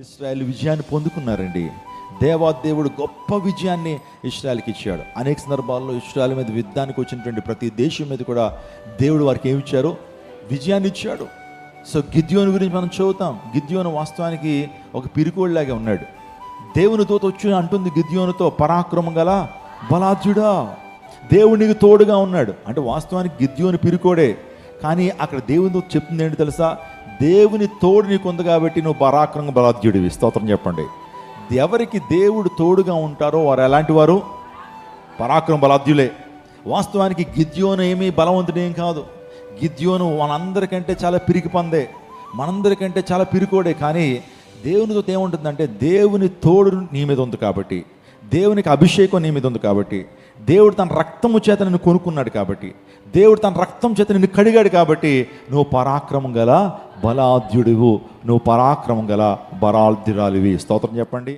ఇశ్రాయేలు విజయాన్ని పొందుకున్నారండి. దేవాదేవుడు గొప్ప విజయాన్ని ఇశ్రాయేలుకి ఇచ్చాడు. అనేక సందర్భాల్లో ఇశ్రాయేలు మీద యుద్ధానికి వచ్చినటువంటి ప్రతి దేశం మీద కూడా దేవుడు వారికి ఏమి ఇచ్చారు? విజయాన్ని ఇచ్చాడు. సో గిద్యోను గురించి మనం చదువుతాం. గిద్యోను వాస్తవానికి ఒక పిరికోడిలాగా ఉన్నాడు. దేవుని దూత వచ్చి అంటుంది గిద్యోనుతో, పరాక్రమం గల బలాఢ్యుడా, దేవుడు నీకు తోడుగా ఉన్నాడు. అంటే వాస్తవానికి గిద్యోను పిరికోడే, కానీ అక్కడ దేవుని దూత చెప్తుంది ఏంటి తెలుసా? దేవుని తోడు నీకు ఉంది కాబట్టి నువ్వు పరాక్రమ బలాఢ్యుడివి. స్తోత్రం చెప్పండి. ఎవరికి దేవుడు తోడుగా ఉంటారో వారు ఎలాంటి వారు? పరాక్రమ బలాఢ్యులే. వాస్తవానికి గిద్యోను ఏమీ బలవంతుడేం కాదు. గిద్యోను మనందరికంటే చాలా పిరికి పందే, మనందరికంటే చాలా పిరికోడే. కానీ దేవునితో ఏముంటుందంటే, దేవుని తోడు నీ మీద ఉంది కాబట్టి, దేవునికి అభిషేకం నీ మీద ఉంది కాబట్టి, దేవుడు తన రక్తము చేత నిన్ను కొనుక్కున్నాడు కాబట్టి, దేవుడు తన రక్తం చేత నిన్ను కడిగాడు కాబట్టి నువ్వు పరాక్రమం గల బలాఢ్యుడివు, నువ్వు పరాక్రమం గల బలాఢ్యురాలివి. స్తోత్రం చెప్పండి.